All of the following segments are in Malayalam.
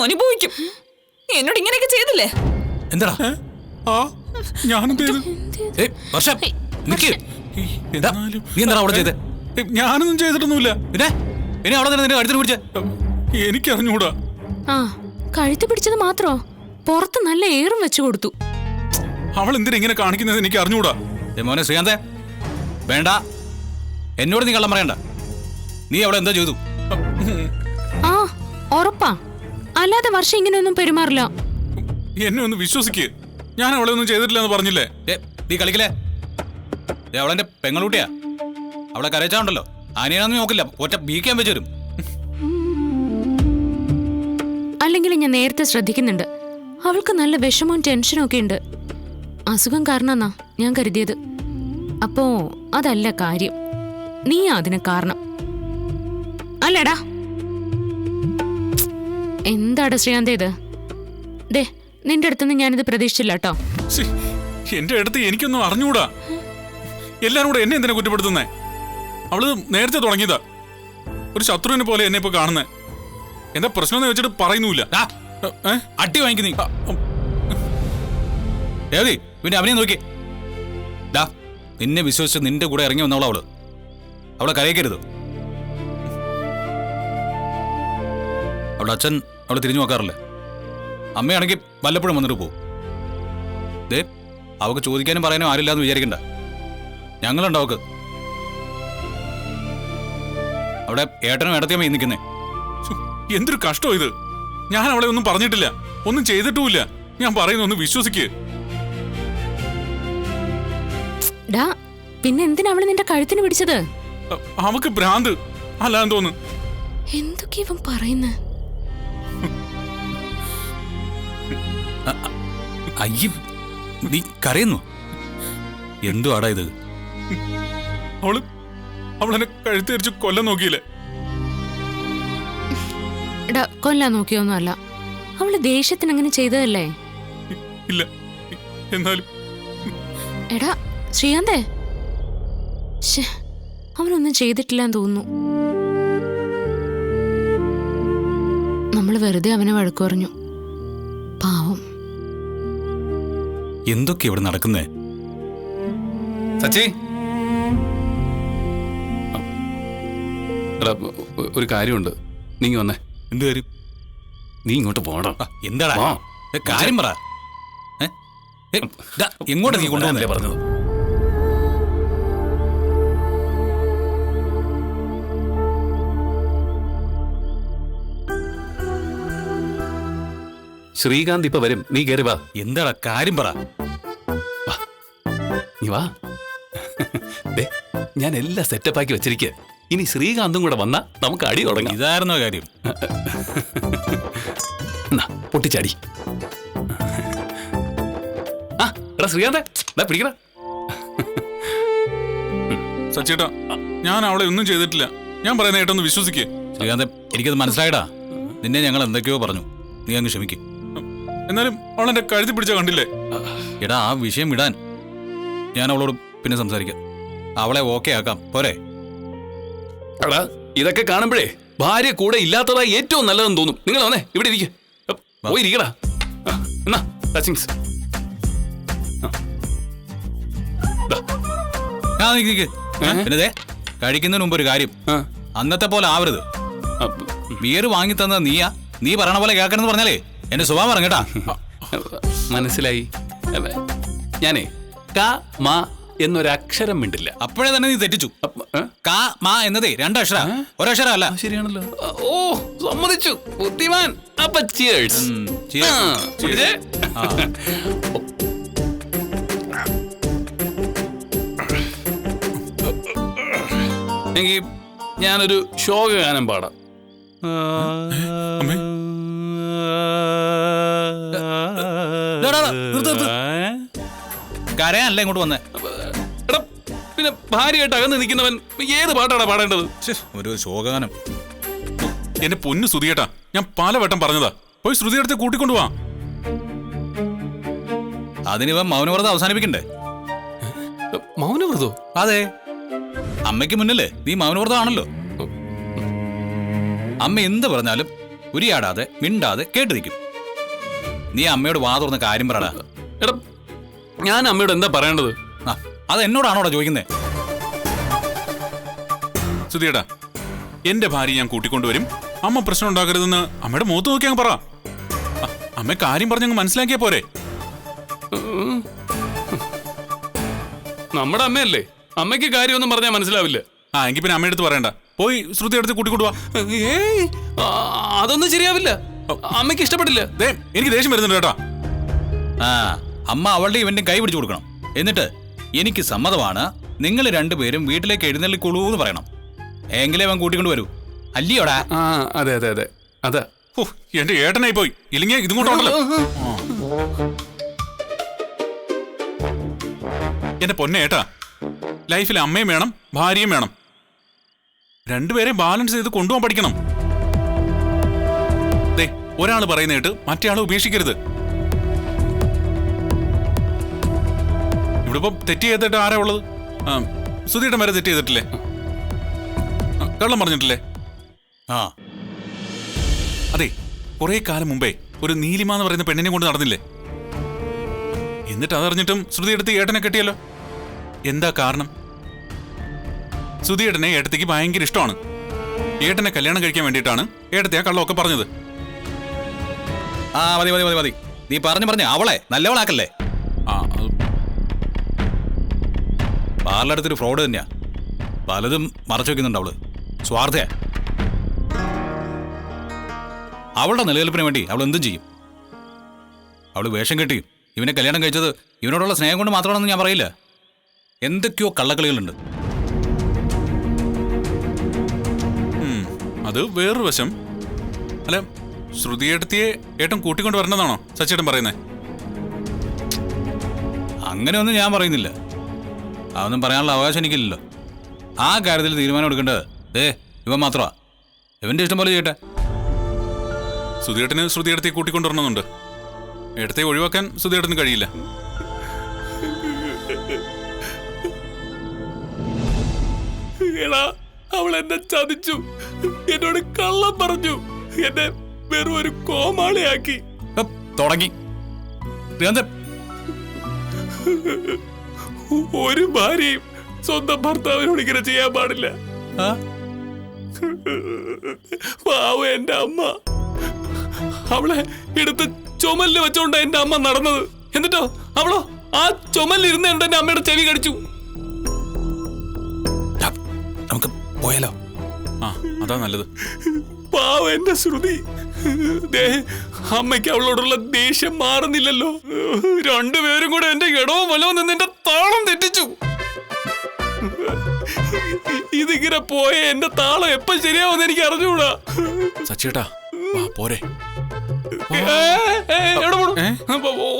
അനുഭവിക്കും. എന്നോട് ഇങ്ങനെയൊക്കെ ചെയ്തില്ലേ? എന്താടാ ഞാനൊന്നും ചെയ്തിട്ടൊന്നുമില്ല. പിന്നെ ഇനി അവിടെ തന്നെ കഴുത്തിന് പിടിച്ച എനിക്കറിഞ്ഞൂടാ. ആ കഴുത്ത് പിടിച്ചത് മാത്രോ, പുറത്ത് നല്ല ഏറും വെച്ചു കൊടുത്തു. അവൾ എന്തിനാ ഇങ്ങനെ കാണിക്കുന്നത് എനിക്ക് അറിഞ്ഞൂടാ. മോനെ ശ്രീകാന്തേ, വേണ്ട, എന്നോട് നീ കള്ളം പറയണ്ട. നീ അവിടെ എന്താ ചെയ്തു? ആ ഉറപ്പാ, അല്ലാതെ വർഷം ഇങ്ങനെയൊന്നും പെരുമാറില്ല. എന്നെ ഒന്ന് വിശ്വസിക്ക്, ഞാൻ അവളെ ഒന്നും ചെയ്തിട്ടില്ല എന്ന് പറഞ്ഞില്ലേ. നീ കളിക്കലേ, അവളെന്റെ പെങ്ങളൂട്ടിയാ. അവളെ കരയിച്ചാണ്ടല്ലോ, ആനയാണെന്ന് നോക്കില്ല, ഒറ്റ ബീക്കാൻ വെച്ച് വരും. അല്ലെങ്കിലും ഞാൻ നേരത്തെ ശ്രദ്ധിക്കുന്നുണ്ട്, അവൾക്ക് നല്ല വിഷമവും ടെൻഷനും ഒക്കെ ഉണ്ട്. അസുഖം കാരണമെന്നാ ഞാൻ കരുതിയത്. അപ്പോ അതല്ല കാര്യം, നീ അതിന് കാരണം അല്ലടാ. എന്താടാ ശ്രീകാന്ത് ഇത്? ദേ, നിന്റെ അടുത്തുനിന്ന് ഞാനിത് പ്രതീക്ഷിച്ചില്ല കേട്ടോ. എന്റെ അടുത്ത് എനിക്കൊന്നും അറിഞ്ഞൂടാ. എല്ലാരും കൂടെ എന്നെ എന്തിനാ കുറ്റപ്പെടുത്തുന്നേ? അവള് നേരത്തെ തുടങ്ങിയതാ. ഒരു ശത്രുവിനെ പോലെ എന്നെ ഇപ്പൊ കാണുന്നേ. എന്താ പ്രശ്നം എന്ന് വെച്ചിട്ട് പറയുന്നില്ല. അടി വാങ്ങിക്കുന്നീ പിന്നെ അവനെ നോക്കി. നിന്നെ വിശ്വസിച്ച് നിന്റെ കൂടെ ഇറങ്ങി വന്നവള് അവളെ കരയിക്കരുത്. അവളുടെ അച്ഛൻ അവളെ തിരിഞ്ഞു നോക്കാറില്ലേ? അമ്മയാണെങ്കിൽ വല്ലപ്പോഴും വന്നിട്ട് പോകും. അവക്ക് ചോദിക്കാനും പറയാനും ആരില്ലാന്ന് വിചാരിക്കണ്ട, ഞങ്ങളുണ്ട് അവക്ക്. അവിടെ ഏട്ടനും ഏട്ടത്തിയമ്മ നിൽക്കുന്നേ. എന്തൊരു കഷ്ടോ ഇത്. ഞാൻ അവളെ ഒന്നും പറഞ്ഞിട്ടില്ല, ഒന്നും ചെയ്തിട്ടുമില്ല. ഞാൻ പറയുന്ന ഒന്ന് വിശ്വസിക്ക്. പിന്നെ എന്തിനാ അവള് നിന്റെ കഴുത്തിന് പിടിച്ചത്? അവക്ക് ഭ്രാന്ത് അല്ലാന്ന് തോന്നുന്നു. എന്തൊക്കെ ഇവൻ പറയുന്ന? അയ്യ, നീ കരയുന്നു? എന്തുവാടാ ഇത്? അവളെന്നെ കഴുത്തിരിച്ച് കൊല്ലാൻ നോക്കിയില്ലേ? കൊല്ലാൻ നോക്കിയൊന്നും അല്ല, അവള് ദേഷ്യത്തിന് അങ്ങനെ ചെയ്തതല്ലേ? ഇല്ല, എന്നാലും എടാ ശ്രീകാന്തേ, അവനൊന്നും ചെയ്തിട്ടില്ലാന്ന് തോന്നുന്നു. നമ്മള് വെറുതെ അവനെ വഴക്കു പറഞ്ഞു. പാവം. എന്തൊക്കെ ഇവിടെ നടക്കുന്നേ? സച്ചി, ഒരു കാര്യമുണ്ട്, നീ വന്നേ. എന്ത് കാര്യം? നീ ഇങ്ങോട്ട് പോകണം. എന്താടാ കാര്യം പറ. എങ്ങോട്ടാ നീ കൊണ്ടുവന്നേ പറഞ്ഞത്? ശ്രീകാന്ത് ഇപ്പൊ വരും, നീ കയറി വാ. എന്താടാ കാര്യം പറ. നീ വാ. ഞാൻ എല്ലാം സെറ്റപ്പാക്കി വെച്ചിരിക്കുക. ഇനി ശ്രീകാന്തും കൂടെ വന്നാ നമുക്ക് അടി തുടങ്ങാം. ഇതായിരുന്നോ കാര്യം? പൊട്ടിച്ചാടി. ശ്രീകാന്ത് പിടിക്കണ. സച്ചേട്ടാ, ഞാൻ അവളെ ഒന്നും ചെയ്തിട്ടില്ല. ഞാൻ പറയുന്ന ഏട്ടൊന്ന് വിശ്വസിക്കേ. ശ്രീകാന്ത്, എനിക്കത് മനസ്സിലായടാ. നിന്നെ ഞങ്ങൾ എന്തൊക്കെയോ പറഞ്ഞു, നീ അങ്ങ് ക്ഷമിക്കും. എന്നാലും അവളെന്റെ കഴുതി പിടിച്ച കണ്ടില്ലേ? എടാ, ആ വിഷയം വിടാൻ ഞാൻ അവളോട് പിന്നെ സംസാരിക്കാം. അവളെ ഓക്കെ ആക്കാം, പോരെ? എടാ, ഇതൊക്കെ കാണുമ്പോഴേ ഭാര്യ കൂടെ ഇല്ലാത്തതായി ഏറ്റവും നല്ലതെന്ന് തോന്നും. നിങ്ങൾ വന്നേ, ഇവിടെ ഇരിക്കടാ. പിന്നെ കഴിക്കുന്നതിന് മുമ്പ് ഒരു കാര്യം, അന്നത്തെ പോലെ ആവരുത്. ബിയർ വാങ്ങി തന്ന നീയാ, നീ പറയണ പോലെ കേൾക്കണമെന്ന് പറഞ്ഞാലേ എന്റെ സ്വഭാവം പറഞ്ഞേട്ടാ. മനസ്സിലായി. ഞാനേ എന്നൊരക്ഷരം മിണ്ടില്ല. അപ്പോഴേ തന്നെ നീ തെറ്റിച്ചു. കാ മാ എന്നതേ രണ്ടക്ഷര, ഒരക്ഷരം അല്ല. ശരിയാണല്ലോ. ഓ, സമ്മതിച്ചു, ബുദ്ധിമാൻ. അപ്പൊ cheers. എങ്കിൽ ഞാനൊരു ശോകഗാനം പാടാം. കരയാനല്ല ഇങ്ങോട്ട് വന്നേ. പിന്നെ ഭാര്യയായിട്ട് അകന്ന് നിൽക്കുന്നവൻ ഏത് പാട്ടാണ് പാടേണ്ടത്? ഒരു ശോകഗാനം. എന്റെ പൊന്നു ശ്രുതിയേട്ടാ, ഞാൻ പലവട്ടം പറഞ്ഞതാ, പോയി ശ്രുതിയെടുത്ത് കൂട്ടിക്കൊണ്ടുപോവാ. അതിനിവൻ മൗനവ്രതം അവസാനിപ്പിക്കണ്ടേ? മൗനവ്രതോ? അതെ, അമ്മയ്ക്ക് മുന്നിലേ നീ മൗനവ്രതം ആണല്ലോ. അമ്മ എന്ത് പറഞ്ഞാലും ഉരിയാടാതെ മിണ്ടാതെ കേട്ടിരിക്കും. നീ അമ്മയോട് വാ തുറന്ന കാര്യം പറടാ. എടാ ഞാൻ അമ്മയോട് എന്താ പറയേണ്ടത്? ആ, അത് എന്നോടാണോടാ ചോദിക്കുന്നേ? സുധിയേട്ടാ, എന്റെ ഭാര്യ ഞാൻ കൂട്ടിക്കൊണ്ടുവരും, അമ്മ പ്രശ്നം ഉണ്ടാക്കരുതെന്ന് അമ്മയുടെ മുഖത്ത് നോക്കി അങ്ങ് പറ. അമ്മ കാര്യം പറഞ്ഞങ്ങ് മനസ്സിലാക്കിയാ പോരെ? നമ്മുടെ അമ്മയല്ലേ, അമ്മയ്ക്ക് കാര്യമൊന്നും പറഞ്ഞാൽ മനസ്സിലാവില്ല. ആ എങ്കിൽ പിന്നെ അമ്മയുടെ പറയണ്ട, പോയി ശ്രുതി എടുത്ത് കൂട്ടിക്കൊണ്ടുവാ. ഏയ് അതൊന്നും ശരിയാവില്ല, അമ്മയ്ക്ക് ഇഷ്ടപ്പെട്ടില്ല. എനിക്ക് ദേഷ്യം വരുന്നുണ്ട് കേട്ടോ. ആ, അമ്മ അവളുടെ ഇവന്റെ കൈ പിടിച്ചു കൊടുക്കണം. എന്നിട്ട് എനിക്ക് സമ്മതമാണ്, നിങ്ങൾ രണ്ടുപേരും വീട്ടിലേക്ക് എഴുന്നള്ളിക്കൊള്ളൂ എന്ന് പറയണം. എങ്കിലേ അവൻ കൂട്ടിക്കൊണ്ട് വരൂ. അല്ലയോടാ? ആ അതെ അതെ അതെ അതാ. ഓ, എന്റെ ഏട്ടനായി പോയി. ഇല്ലെങ്കിൽ ഇതും കൊണ്ടുണ്ടല്ലോ. എന്റെ പൊന്നെ ഏട്ടാ, ലൈഫിൽ അമ്മയും വേണം ഭാര്യയും വേണം. രണ്ടുപേരെയും ബാലൻസ് ചെയ്ത് കൊണ്ടുപോകാൻ പഠിക്കണം. ഒരാൾ പറയുന്ന കേട്ട് മറ്റേ ആളെ ഉപേക്ഷിക്കരുത്. ഇവിടെ ഇപ്പം തെറ്റ് ചെയ്തിട്ട് ആരാ ഉള്ളത്? സുധിയുടെ വരെ തെറ്റ് ചെയ്തിട്ടില്ലേ? കള്ളം പറഞ്ഞിട്ടില്ലേ? ആ അതെ, കുറെ കാലം മുമ്പേ ഒരു നീലിമ എന്ന് പറയുന്ന പെണ്ണിനെ കൊണ്ട് നടന്നില്ലേ? എന്നിട്ട് അതറിഞ്ഞിട്ടും ശ്രുതി എടുത്ത് ഏട്ടനെ കെട്ടിയല്ലോ. എന്താ കാരണം? സുധിയേട്ടനെ ഏട്ടത്തേക്ക് ഭയങ്കര ഇഷ്ടമാണ്. ഏട്ടനെ കല്യാണം കഴിക്കാൻ വേണ്ടിയിട്ടാണ് ഏട്ടത്തെ ആ കള്ളമൊക്കെ പറഞ്ഞത്. ആ മതി മതി മതി മതി, നീ പറഞ്ഞു അവളെ നല്ലവളാക്കല്ലേ. ആ പാർലടുത്തൊരു ഫ്രോഡ് തന്നെയാ. പലതും മറച്ചു വെക്കുന്നുണ്ട് അവള്. സ്വാർത്ഥയാ. അവളുടെ നിലനിൽപ്പിന് വേണ്ടി അവൾ എന്തും ചെയ്യും. അവള് വേഷം കെട്ടിയും ഇവനെ കല്യാണം കഴിച്ചത് ഇവനോടുള്ള സ്നേഹം കൊണ്ട് മാത്രമാണെന്ന് ഞാൻ പറയില്ല. എന്തൊക്കെയോ കള്ളക്കളികളുണ്ട്. അത് വേറൊരു വശം. അല്ല, ശ്രുതിയെടുത്തിയെ ഏട്ടൻ കൂട്ടിക്കൊണ്ട് വരണമെന്നാണോ സച്ചേട്ടൻ പറയുന്നത്? അങ്ങനെയൊന്നും ഞാൻ പറയുന്നില്ല. അതൊന്നും പറയാനുള്ള അവകാശം എനിക്കില്ലല്ലോ. ആ കാര്യത്തിൽ തീരുമാനം എടുക്കേണ്ടത് ഇവൻ മാത്രമാ. ഇവന്റെ ഇഷ്ടം പോലെ ചെയ്യട്ടെ. സുധിയേട്ടന് ശ്രുതിയെടുത്തിയെ കൂട്ടിക്കൊണ്ടുവരണമെന്നുണ്ട്. ഏട്ടത്തെ ഒഴിവാക്കാൻ സുധിയേട്ടന് കഴിയില്ല. അവൾ എന്നെ ചതിച്ചു, എന്നോട് കള്ളം പറഞ്ഞു, എന്നെ വെറും ഒരു കോമാളിയാക്കി. തുടങ്ങി. ഒരു ഭാര്യയും സ്വന്തം ഭർത്താവിനോട് ഇങ്ങനെ ചെയ്യാൻ പാടില്ല. പാവം എന്റെ അമ്മ, അവളെ എടുത്ത് ചുമലിൽ വെച്ചോണ്ടാ എന്റെ അമ്മ നടന്നത്. എന്നിട്ടോ അവളോ ആ ചുമലിരുന്ന് എന്റെ അമ്മയുടെ ചെവി കടിച്ചു. നമുക്ക് പോയാലോ? ആ അതാ നല്ലത്. പാവം എന്റെ ശ്രുതി, അമ്മയ്ക്ക് അവളോടുള്ള ദേഷ്യം മാറുന്നില്ലല്ലോ. രണ്ടുപേരും കൂടെ എന്റെ ഇടവും വലവും നിന്ന് എന്റെ താളം തെറ്റിച്ചു. ഇതിങ്ങനെ പോയ എന്റെ താളം എപ്പോ ശരിയാവുമെന്ന് എനിക്ക് അറിഞ്ഞൂടാ. സച്ചേട്ടാ വാ പോരെ.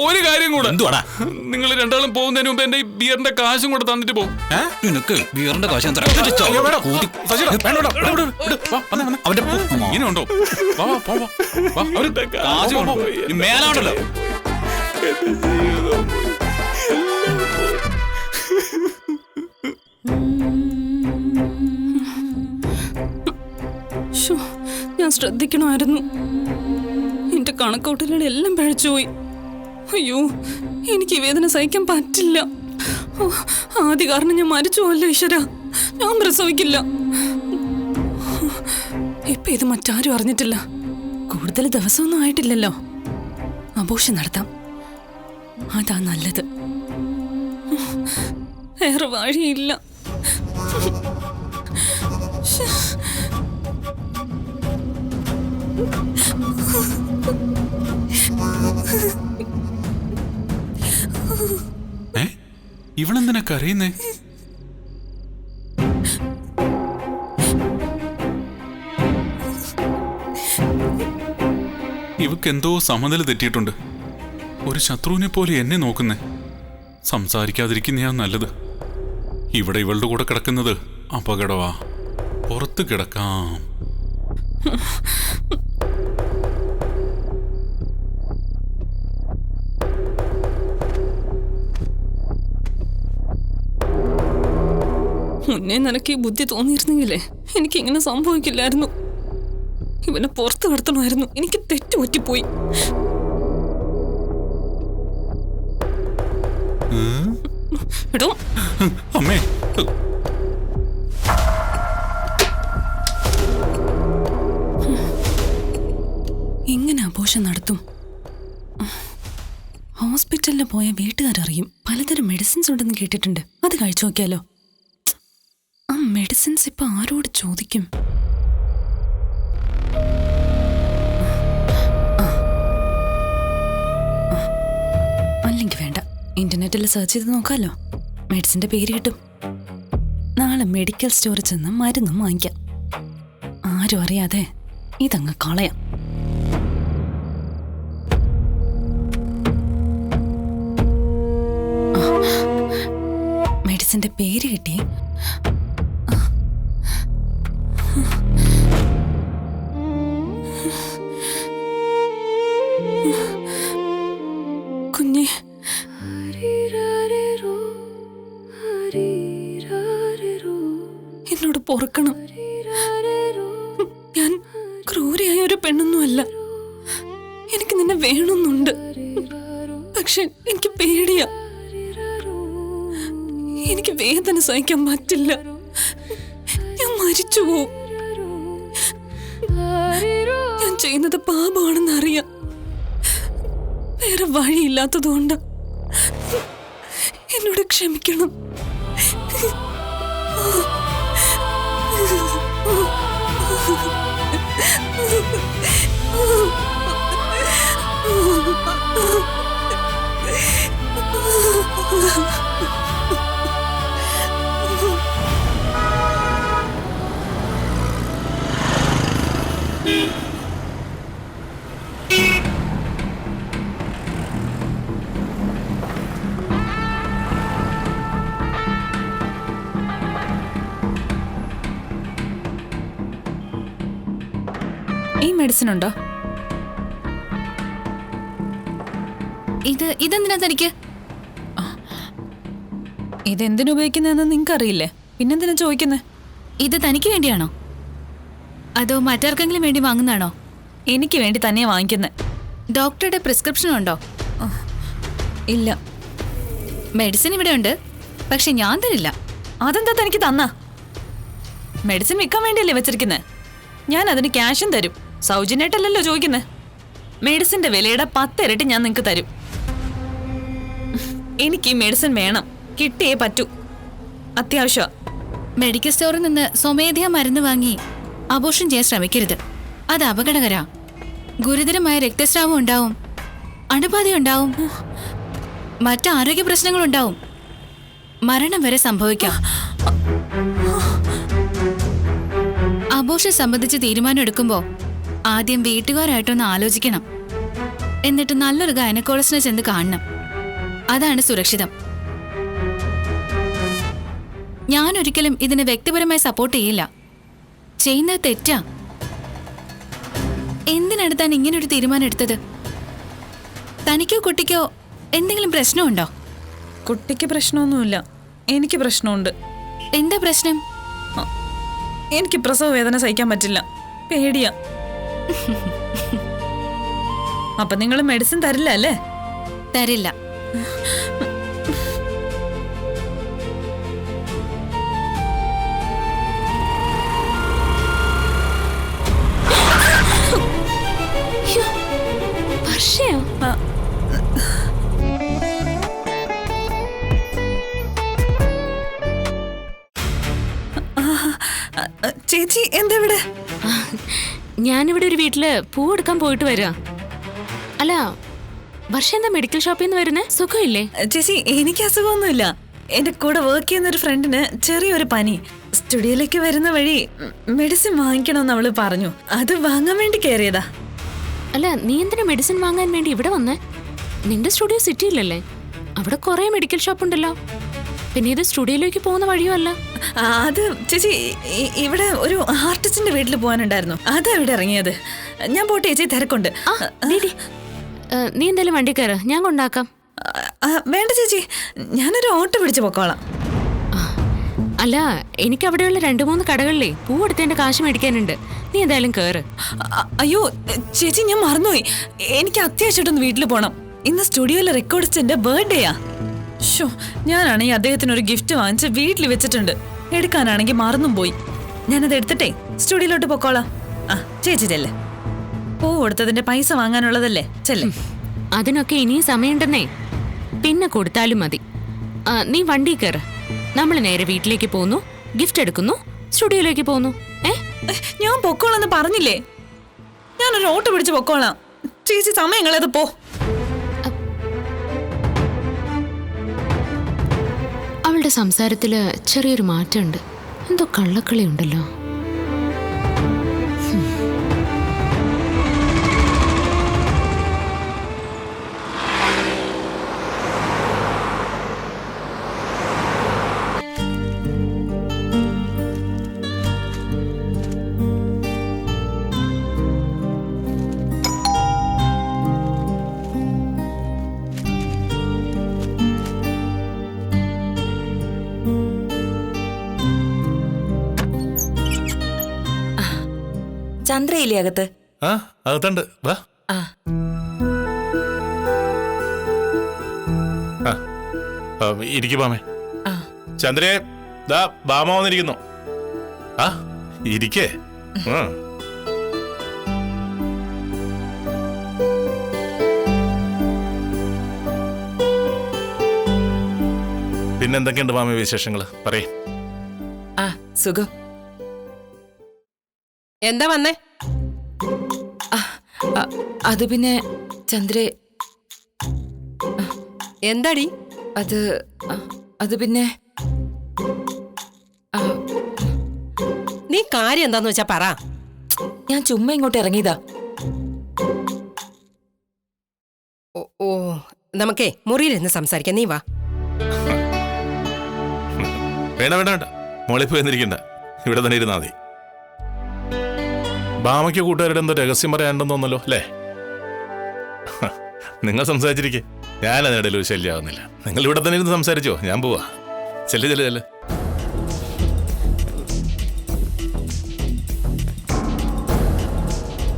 ഒരു കാര്യം കൂടെ, എന്തുവാടാ? നിങ്ങൾ രണ്ടാളും പോകുന്നതിന് മുമ്പ് എന്റെ ബിയറിന്റെ കാശും കൂടെ തന്നിട്ട് പോകും. നിനക്ക് ബിയറിന്റെ കാശ് ഇങ്ങനെയുണ്ടോ? മേലാണല്ലോ. ഞാൻ ശ്രദ്ധിക്കണമായിരുന്നു. എന്റെ കണക്കൂട്ടലുകളെല്ലാം പഴച്ചുപോയി. അയ്യോ, എനിക്ക് ഈ വേദന സഹിക്കാൻ പറ്റില്ല. ആദ്യ കാരണം ഞാൻ മരിച്ചു പോയല്ലോ ഈശ്വര. ഞാൻ പ്രസവിക്കില്ല. ഇപ്പൊ ഇത് മറ്റാരും അറിഞ്ഞിട്ടില്ല. കൂടുതൽ ദിവസമൊന്നും ആയിട്ടില്ലല്ലോ. അബോർഷൻ നടത്താം, അതാ നല്ലത്. വേറെ വഴിയില്ല. ഇവളെന്തിനാ കരയുന്നേ? ഇവക്കെന്തോ സമനില തെറ്റിയിട്ടുണ്ട്. ഒരു ശത്രുവിനെ പോലെ എന്നെ നോക്കുന്നേ. സംസാരിക്കാതിരിക്കുന്നയാ നല്ലത്. ഇവിടെ ഇവളുടെ കൂടെ കിടക്കുന്നത് അപകടവാ. പുറത്ത് കിടക്കാം. മുന്നേ നിനക്ക് ഈ ബുദ്ധി തോന്നിയിരുന്നെങ്കിലേ എനിക്കിങ്ങനെ സംഭവിക്കില്ലായിരുന്നു. ഇവനെ പുറത്ത് കടത്തണമായിരുന്നു. എനിക്ക് തെറ്റുപറ്റിപ്പോയി. എടോ, അമ്മേ, എങ്ങനെ ആഘോഷം നടത്തും? ഹോസ്പിറ്റലിൽ പോയ വീട്ടുകാരറിയും. പലതരം മെഡിസിൻസ് ഉണ്ടെന്ന് കേട്ടിട്ടുണ്ട്. അത് കഴിച്ചു നോക്കിയാലോ? ആ മെഡിസിൻസ് ഇപ്പൊ ആരോട് ചോദിക്കും? അല്ലെങ്കിൽ വേണ്ട, ഇന്റർനെറ്റിൽ സെർച്ച് ചെയ്ത് നോക്കാലോ. മെഡിസിന്റെ പേര് കിട്ടും. നാളെ മെഡിക്കൽ സ്റ്റോറിൽ ചെന്ന് മരുന്നും വാങ്ങിക്കാം. ആരും അറിയാതെ ഇതങ്ങ് കളയാം. മെഡിസിന്റെ പേര് കിട്ടി. കുഞ്ഞെ, എന്നോട് പൊറുക്കണം. ഞാൻ ക്രൂരിയായ ഒരു പെണ്ണൊന്നുമല്ല. എനിക്ക് നിന്നെ വേണമെന്നുണ്ട്. പക്ഷെ എനിക്ക് പേടിയാ. എനിക്ക് വേദന സഹിക്കാൻ പറ്റില്ല. ഞാൻ മരിച്ചു പോവും. ഞാൻ ചെയ്യുന്നത് പാപമാണെന്ന് അറിയാം. വേറെ വഴിയില്ലാത്തതുകൊണ്ട് എന്നോട് ക്ഷമിക്കണം. ഈ മെഡിസിൻ ഉണ്ടോ? ഇതെന്തിനാ തനിക്ക്? ഇതെന്തിനുപയോഗിക്കുന്നതെന്ന് നിങ്ങൾക്ക് അറിയില്ലേ? പിന്നെന്തിനാ ചോദിക്കുന്നത്? ഇത് തനിക്ക് വേണ്ടിയാണോ അതോ മറ്റാർക്കെങ്കിലും വേണ്ടി വാങ്ങുന്നതാണോ? എനിക്ക് വേണ്ടി തന്നെയാ വാങ്ങിക്കുന്നത്. ഡോക്ടറുടെ പ്രിസ്ക്രിപ്ഷൻ ഉണ്ടോ? ഇല്ല. മെഡിസിൻ ഇവിടെ ഉണ്ട്, പക്ഷെ ഞാൻ തരില്ല. അതെന്താ തനിക്ക് തന്നാ? മെഡിസിൻ വിൽക്കാൻ വേണ്ടിയല്ലേ വെച്ചിരിക്കുന്നത്? ഞാൻ അതിന് ക്യാഷും തരും. സൗജന്യമായിട്ടല്ലല്ലോ ചോദിക്കുന്നത്. മെഡിസിന്റെ വിലയുടെ 10 ഇരട്ടി ഞാൻ നിങ്ങൾക്ക് തരും. എനിക്ക് ഈ മെഡിസിൻ വേണം, കിട്ടിയേ പറ്റൂ. അത്യാവശ്യം. മെഡിക്കൽ സ്റ്റോറിൽ നിന്ന് സ്വമേധയാ മരുന്ന് വാങ്ങി അബോർഷൻ ചെയ്യാൻ ശ്രമിക്കരുത്. അത് അപകടകരാ. ഗുരുതരമായ രക്തസ്രാവം ഉണ്ടാവും, അണുബാധ ഉണ്ടാവും, മറ്റ് ആരോഗ്യ പ്രശ്നങ്ങളുണ്ടാവും, മരണം വരെ സംഭവിക്കാം. അബോർഷൻ സംബന്ധിച്ച് തീരുമാനം എടുക്കുമ്പോൾ ആദ്യം വീട്ടുകാരായിട്ടൊന്ന് ആലോചിക്കണം. എന്നിട്ട് നല്ലൊരു ഗൈനക്കോളജിസ്റ്റിനെ ചെന്ന് കാണണം. അതാണ് സുരക്ഷിതം. ഞാൻ ഒരിക്കലും ഇതിന് വ്യക്തിപരമായി സപ്പോർട്ട് ചെയ്യില്ല. ചെയ്യുന്നത് തെറ്റാ. എന്തിനാണ് താൻ ഇങ്ങനൊരു തീരുമാനം എടുത്തത്? തനിക്കോ കുട്ടിക്കോ എന്തെങ്കിലും പ്രശ്നമുണ്ടോ? കുട്ടിക്ക് പ്രശ്നമൊന്നുമില്ല, എനിക്ക് പ്രശ്നമുണ്ട്. എന്താ പ്രശ്നം? എനിക്ക് പ്രസവ വേദന സഹിക്കാൻ പറ്റില്ല. പേടിയാ. അപ്പൊ നിങ്ങൾ മെഡിസിൻ തരില്ല അല്ലേ? തരില്ല. വർഷയോ? ചേച്ചി എന്താ ഇവിടെ? ഞാനിവിടെ ഒരു വീട്ടില് പൂ എടുക്കാൻ പോയിട്ട് വരിക. അല്ല, വർഷ എന്താ മെഡിക്കൽ ഷോപ്പിൽ നിന്ന് വരുന്നേ? സുഖമില്ലേ? ചേച്ചി, എനിക്ക് അസുഖമൊന്നുമില്ല. എന്റെ കൂടെ വർക്ക് ചെയ്യുന്ന ഒരു ഫ്രണ്ടിന് ചെറിയൊരു പനി. സ്റ്റുഡിയോയിലേക്ക് വരുന്ന വഴി മെഡിസിൻ വാങ്ങിക്കണമെന്ന് അവള് പറഞ്ഞു. അത് വാങ്ങാൻ വേണ്ടി കയറിയതാ. അല്ല, നീ എന്തിനാ മെഡിസിൻ വാങ്ങാൻ വേണ്ടി ഇവിടെ വന്നേ? നിന്റെ സ്റ്റുഡിയോ സിറ്റിയിലല്ലേ? അവിടെ കുറെ മെഡിക്കൽ ഷോപ്പ് ഉണ്ടല്ലോ. പിന്നെ ഇത് സ്റ്റുഡിയോയിലേക്ക് പോകുന്ന വഴിയോ അല്ല? അത് ചേച്ചി, ഇവിടെ ഒരു ആർട്ടിസ്റ്റിന്റെ വീട്ടിൽ പോകാനുണ്ടായിരുന്നു. അതാ ഇവിടെ ഇറങ്ങിയത്. ഞാൻ പോട്ടെ ചേച്ചി, തിരക്കുണ്ട്. നീ എന്തായാലും വണ്ടി കയറ്, ഞാൻ കൊണ്ടാക്കാം. വേണ്ട ചേച്ചി, ഞാനൊരു ഓട്ടോ പിടിച്ച് പൊക്കോളാം. അല്ല, എനിക്ക് അവിടെയുള്ള 2-3 കടകളിലേ പൂവെടുത്തതിന്റെ കാശ് മേടിക്കാനുണ്ട്. നീ എന്തായാലും കേറ്. അയ്യോ ചേച്ചി, ഞാൻ മറന്നുപോയി. എനിക്ക് അത്യാവശ്യമായിട്ടൊന്ന് വീട്ടിൽ പോണം. ഇന്ന് സ്റ്റുഡിയോയിലെ റെക്കോർഡിസ്റ്റിന്റെ ബർത്ത്ഡേയാ. ഷോ, ഞാനാണെങ്കിൽ അദ്ദേഹത്തിന് ഒരു ഗിഫ്റ്റ് വാങ്ങിച്ച് വീട്ടിൽ വെച്ചിട്ടുണ്ട്. എടുക്കാനാണെങ്കിൽ മറന്നും പോയി. ഞാനത് എടുത്തിട്ടേ സ്റ്റുഡിയോയിലോട്ട് പൊക്കോളാം. ആ ചേച്ചി ചെല്ലേ. പൂ കൊടുത്തതിന്റെ പൈസ വാങ്ങാനുള്ളതല്ലേ, ചെല്ലേ. അതിനൊക്കെ ഇനിയും സമയമുണ്ടെന്നേ. പിന്നെ കൊടുത്താലും മതി. നീ വണ്ടി കയറ്. നമ്മൾ നേരെ വീട്ടിലേക്ക് പോകുന്നു, ഗിഫ്റ്റ് എടുക്കുന്നു, സ്റ്റുഡിയോയിലേക്ക് പോകുന്നു. ഞാൻ പൊക്കോളാന്ന് പറഞ്ഞില്ലേ? ഞാനൊരു ഓട്ടോ പിടിച്ച് പൊക്കോളാം. ചേച്ചി സമയം കളയത് പോ. അവളുടെ സംസാരത്തില് ചെറിയൊരു മാറ്റമുണ്ട്. എന്തോ കള്ളക്കളി ഉണ്ടല്ലോ. ചന്ദ്രയില്ലേ അകത്ത്? ആ, അകത്തുണ്ട്. വാ. ആ, ഇരിക്കു ബാമേ. ആ. ചന്ദ്രേ, ദാ ബാമ വന്നിരിക്കുന്നു. ആ, ഇരിക്കേ. പിന്നെന്തൊക്കെയുണ്ട് ബാമ വിശേഷങ്ങള്? പറയേ. ആ, സുഖം. എന്താ വന്നേ? അത് പിന്നെ ചന്ദ്രേ, എന്താടി? അത് പിന്നെ നീ കാര്യം എന്താന്ന് വെച്ചാ പറ. ഞാൻ ചുമ്മാ ഇങ്ങോട്ട് ഇറങ്ങിയതാ. ഓ, നമുക്കേ മുറിയിലിരുന്ന് സംസാരിക്കാം. നീ വാ. വേണ്ട വേണ്ട വേണ്ട, മോളിപ്പോ എന്നിരിക്കണ്ട, ഇവിടെ തന്നെ ഇരുന്നാ മതി. ബാമയ്ക്ക് കൂട്ടുകാരുടെ എന്തോ രഹസ്യം പറയാനുണ്ടെന്ന് തോന്നല്ലോ അല്ലേ? നിങ്ങൾ സംസാരിച്ചിരിക്കേ, ഞാൻ അതിനിടയിൽ ഒരു ശല്യമാവുന്നില്ല. നിങ്ങൾ ഇവിടെ തന്നെ ഇരുന്ന് സംസാരിച്ചോ, ഞാൻ പോവാ. ചെല്ല് ചെല്ല് ചെല്ല്.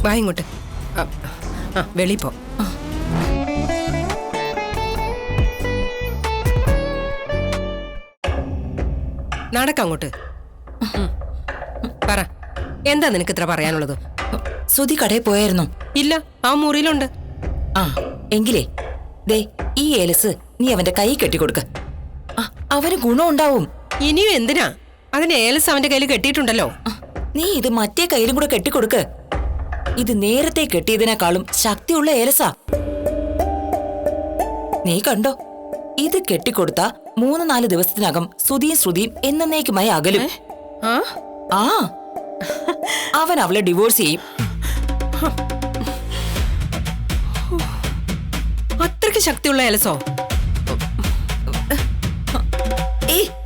വാ ഇങ്ങോട്ട്. വെളി പോ. നടക്കങ്ങോട്ട്. പറ, എന്താ നിനക്ക് ഇത്ര പറയാനുള്ളത്? സുധി കടയിൽ പോയായിരുന്നോ? ഇല്ല, ആ മുറിയിലുണ്ട്. ആ, എങ്കിലേ ദേ ഈ ഏലസ് നീ അവന്റെ കൈ കെട്ടിക്കൊടുക്ക. അവന് ഗുണം ഉണ്ടാവും. ഇനിയും എന്തിനാ? അതിന് ഏലസ് അവന്റെ കയ്യിൽ കെട്ടിയിട്ടുണ്ടല്ലോ. നീ ഇത് മറ്റേ കയ്യിലും കൂടെ കെട്ടിക്കൊടുക്ക്. ഇത് നേരത്തെ കെട്ടിയതിനേക്കാളും ശക്തിയുള്ള ഏലസാ. നീ കണ്ടോ, ഇത് കെട്ടിക്കൊടുത്ത 3-4 ദിവസത്തിനകം സുധിയും ശ്രുതിയും എന്നേക്കുമായി അകലും. ആ, അവൻ അവളെ ഡിവോഴ്സ് ചെയ്യും. അത്രയ്ക്ക് ശക്തിയുള്ള ഏലസോ?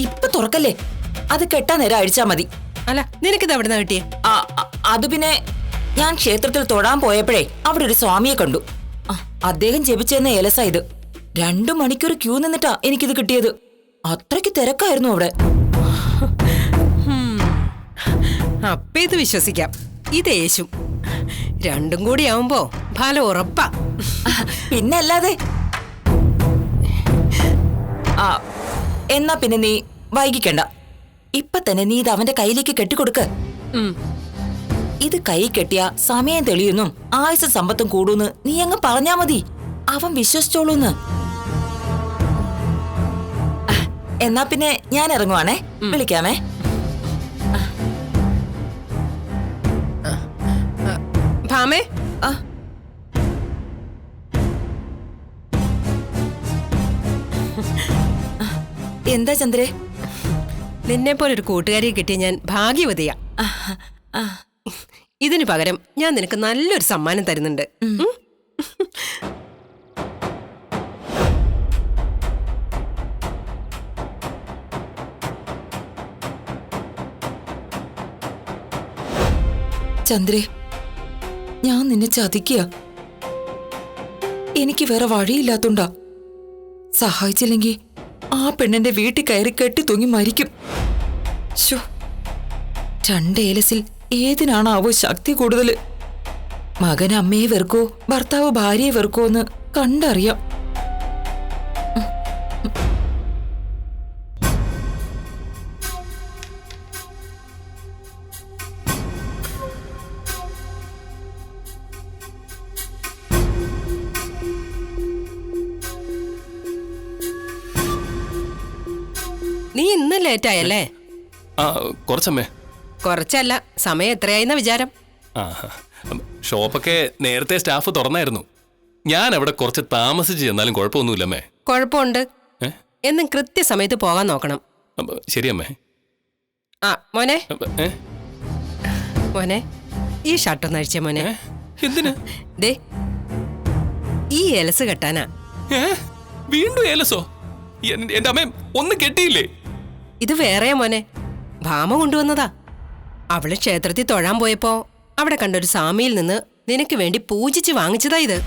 ഇപ്പൊ തുറക്കല്ലേ, അത് കെട്ടാൻ നേരം അഴിച്ചാ മതി. അല്ല, നിനക്കിത് എവിടുന്നാ കിട്ടിയേ? അത് പിന്നെ ഞാൻ ക്ഷേത്രത്തിൽ തൊഴാൻ പോയപ്പോഴേ അവിടെ ഒരു സ്വാമിയെ കണ്ടു. അദ്ദേഹം ജപിച്ചെന്ന ഏലസ ഇത്. 2 മണിക്കൂർ ക്യൂ നിന്നിട്ടാ എനിക്കിത് കിട്ടിയത്. അത്രയ്ക്ക് തിരക്കായിരുന്നു അവിടെ. അപ്പ ഇത് വിശ്വസിക്കാം. ഇത് യേശു. രണ്ടും കൂടി ആവുമ്പോ ഫലം ഉറപ്പാ. പിന്നല്ലാതെ. എന്നാ പിന്നെ നീ വൈകിക്കണ്ട, ഇപ്പൊ തന്നെ നീ ഇത് അവന്റെ കയ്യിലേക്ക് കെട്ടിക്കൊടുക്ക്. ഇത് കൈ കെട്ടിയ സമയം തെളിയുന്നും ആയുസ് സമ്പത്തും കൂടൂന്ന് നീ അങ്ങ് പറഞ്ഞാ മതി. അവൻ വിശ്വസിച്ചോളൂന്ന്. എന്നാ പിന്നെ ഞാൻ ഇറങ്ങുവാണേ, വിളിക്കാമേ. ഭാമേ, എന്താ ചന്ദ്രേ? നിന്നെ പോലെ ഒരു കൂട്ടുകാരിയെ കിട്ടിയ ഞാൻ ഭാഗ്യവതിയാ. ഇതിനു പകരം ഞാൻ നിനക്ക് നല്ലൊരു സമ്മാനം തരുന്നുണ്ട്. ചന്ദ്രേ, ഞാൻ നിന്നെ ചതിക്കുക. എനിക്ക് വേറെ വഴിയില്ലാത്തോണ്ടാ. സഹായിച്ചില്ലെങ്കിൽ ആ പെണ്ണിന്റെ വീട്ടിൽ കയറി കെട്ടി തൂങ്ങി മരിക്കും. ശോ, രണ്ട് ഏലസിൽ ഏതിനാണാവോ ശക്തി കൂടുതൽ? മകൻ അമ്മയെ വെറുക്കോ ഭർത്താവ് ഭാര്യയെ വെറുക്കോ എന്ന് കണ്ടറിയാം. നീ ഇന്ന് ലേറ്റായല്ലേ? ആ കുറച്ചമ്മേ. കുറച്ചല്ല, സമയം എത്രയായിന്ന വിചാരം? ആ ഷോപ്പൊക്കെ നേരത്തെ സ്റ്റാഫ് തുറന്നായിരുന്നു. ഞാൻ അവിടെ കുറച്ച് താമസിച്ച് ചെന്നാലും കുഴപ്പമൊന്നുമില്ലമ്മേ. കുഴപ്പമുണ്ട്. എന്നും കൃത്യസമയത്ത് പോകാൻ നോക്കണം. ശരിയമ്മേ. ആ മോനെ, മോനെ ഈ ഷർട്ടൊന്ന് അഴിച്ചേ മോനെ. എന്തിന്? ദേ ഈ എലസ് കെട്ടാനാ. വീണ്ടും ഏലസോ? എന്റെ അമ്മ ഒന്നും കെട്ടിയില്ലേ? ഇത് വേറെയാ മോനെ, ഭാമ കൊണ്ടുവന്നതാ. അവള് ക്ഷേത്രത്തിൽ തൊഴാൻ പോയപ്പോ അവിടെ കണ്ടൊരു സ്വാമിയിൽ നിന്ന് നിനക്ക് വേണ്ടി പൂജിച്ച് വാങ്ങിച്ചതാ ഇത്.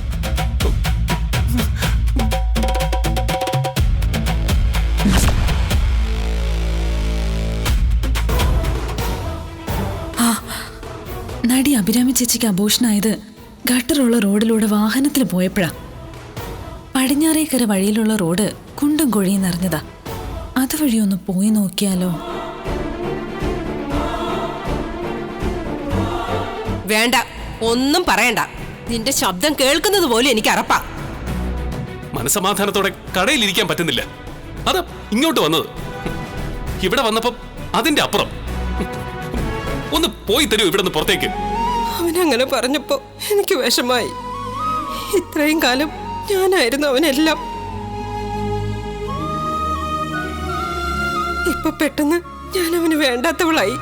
നടി അഭിരാമി ചേച്ചിക്ക് അബോഷനായത് ഗട്ടറുള്ള റോഡിലൂടെ വാഹനത്തിൽ പോയപ്പോഴാ. പടിഞ്ഞാറേക്കര വഴിയിലുള്ള റോഡ് കുണ്ടും കുഴിയും നിറഞ്ഞതാ. അതുവഴി ഒന്ന് പോയി നോക്കിയാലോ? വേണ്ട, ഒന്നും പറയണ്ട. നിന്റെ ശബ്ദം കേൾക്കുന്നത് പോലും എനിക്ക് അറപ്പാ. മനസമാധാനത്തോടെ കടയിലിരിക്കാൻ പറ്റുന്നില്ല. അത് ഇങ്ങോട്ട് വന്നത്. ഇവിടെ വന്നപ്പോ അതിന്റെ അപ്പുറം. ഒന്ന് പോയി തരൂ ഇവിടെ നിന്ന് പുറത്തേക്ക്. അവനങ്ങനെ പറഞ്ഞപ്പോ എനിക്ക് വിഷമായി. ഇത്രയും കാലം ഞാനായിരുന്നു അവനെല്ലാം. ഇപ്പൊ പെട്ടെന്ന് ഞാൻ അവന് വേണ്ടാത്തവളായി.